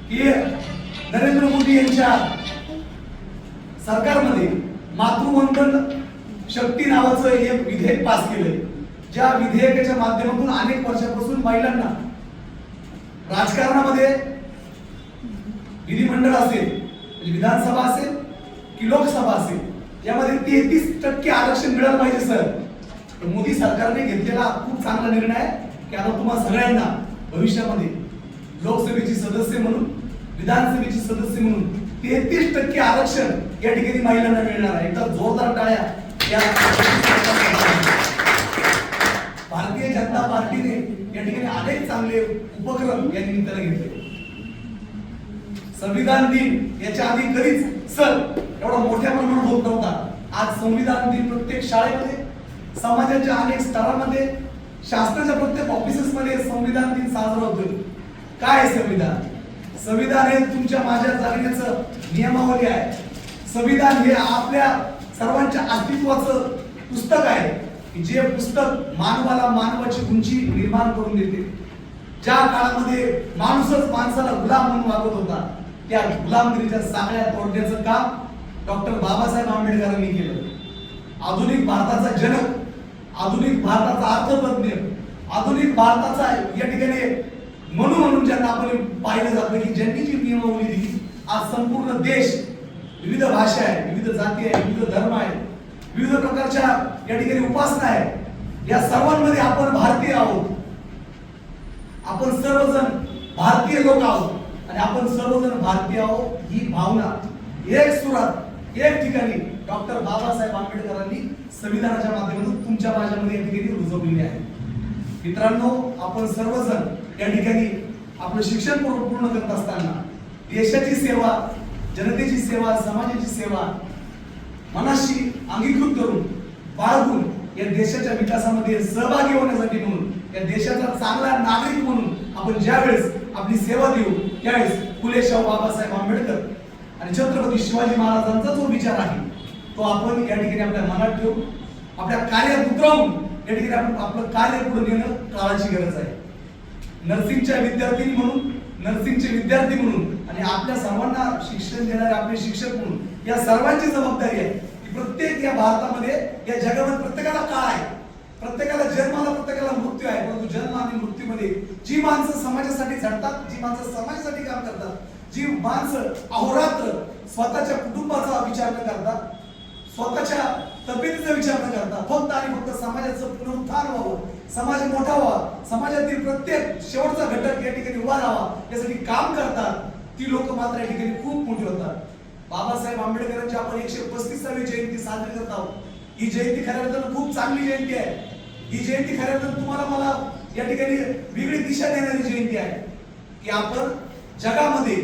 की नरेंद्र मोदी यांच्या सरकारमध्ये मातृवंदन शक्ती नावाचं एक विधेयक पास केलंय, ज्या विधेयकाच्या माध्यमातून अनेक वर्षापासून महिलांना राजकारणामध्ये विधिमंडळ असेल, विधानसभा असेल की लोकसभा असेल, यामध्ये 33% आरक्षण मिळालं पाहिजे सर. मोदी सरकारने घेतलेला खूप चांगला निर्णय आहे की आता तुम्हाला सगळ्यांना भविष्यामध्ये लोकसभेची सदस्य म्हणून, विधानसभेची सदस्य म्हणून 33% आरक्षण या ठिकाणी महिलांना मिळणार आहे. एकदा जोरदार टाळ्या या भारतीय जनता पार्टीने या ठिकाणी अनेक चांगले उपक्रम या निमित्ताने घेतले. संविधान दिन याच्या आधी कधीच सर एवढा मोठ्या प्रमाणात होत नव्हता. आज संविधान दिन प्रत्येक शाळेमध्ये, समाजाच्या अनेक स्तरामध्ये, शासनाच्या प्रत्येक ऑफिसेस मध्ये संविधान दिन साजरा होतोय. काय आहे संविधान? संविधान हे तुमच्या माझ्या जगण्याचं नियमावली आहे. संविधान हे आपल्या सर्वांच्या अस्तित्वाचं पुस्तक आहे की जे पुस्तक मानवाला मानवाची उंची निर्माण करून देते. ज्या काळामध्ये माणूसच माणसाला गुलाम म्हणून वागत होता, त्या गुलामगिरीच्या सागळ्या तोडण्याचं काम डॉक्टर बाबासाहेब आंबेडकरांनी केलं. आधुनिक भारताचा जनक, आधुनिक भारताचा अर्थतज्ञ, आधुनिक भारताचा या ठिकाणी म्हणून ज्यांना आपण पाहिलं जातं की ज्यांनी जी नियमावली दिली, आज संपूर्ण देश, विविध भाषा आहे, विविध जाती आहे, विविध धर्म आहे, विविध प्रकारच्या या ठिकाणी उपासना आहे, या सर्वांमध्ये आपण भारतीय आहोत. आपण सर्वजण भारतीय लोक आहोत आणि आपण सर्वजण भारतीय आहोत ही भावना एक सुरात एक ठिकाणी डॉक्टर बाबासाहेब आंबेडकरांनी संविधानाच्या माध्यमातून तुमच्या माझ्यामध्ये या ठिकाणी रुजवलेली आहे. मित्रांनो, आपण सर्वजण या ठिकाणी आपलं शिक्षण पूर्ण करत असताना देशाची सेवा, जनतेची सेवा, समाजाची सेवा मनाशी अंगीकृत करून बाळगून या देशाच्या विकासामध्ये सहभागी होण्यासाठी म्हणून, या देशाचा चांगला नागरिक म्हणून आपण ज्यावेळेस आपली सेवा देऊ, त्यावेळेस फुले शाहू बाबासाहेब आंबेडकर आणि छत्रपती शिवाजी महाराजांचा जो विचार आहे तो आपण या ठिकाणी आपल्या मनात ठेवून आपल्या कार्यात उतरवून या ठिकाणी आपण आपलं कार्य पुढे नेणं काळाची गरज आहे. नर्सिंगच्या विद्यार्थी म्हणून, नर्सिंगचे विद्यार्थी म्हणून आणि आपल्या सर्वांना शिक्षण देणारे आपले शिक्षक म्हणून या सर्वांची जबाबदारी आहे की प्रत्येक या भारतामध्ये, या जगामध्ये प्रत्येकाला काळ आहे, प्रत्येकाला जन्माला, प्रत्येकाला मृत्यू आहे. परंतु जन्म आणि मृत्यूमध्ये जी माणसं समाजासाठी झटतात, जी माणसं समाजासाठी काम करतात, जी माणसं अहोरात्र स्वतःच्या कुटुंबाचा विचार न करता, स्वतःच्या तब्येतीचा विचार न करता, फक्त आणि फक्त समाजाचं पुनरुत्थान व्हावं, समाज मोठा व्हावा, समाजातील प्रत्येक शेवटचा घटक या ठिकाणी उभा राहावा यासाठी काम करतात, ती लोक मात्र या ठिकाणी खूप मोठी होतात. बाबासाहेब आंबेडकरांची आपण 135वी जयंती साजरी करत आहोत. ही जयंती खऱ्या अर्थानं खूप चांगली जयंती आहे. ही जयंती खऱ्या अर्थानं तुम्हाला मला या ठिकाणी वेगळी दिशा देणारी जयंती आहे की आपण जगामध्ये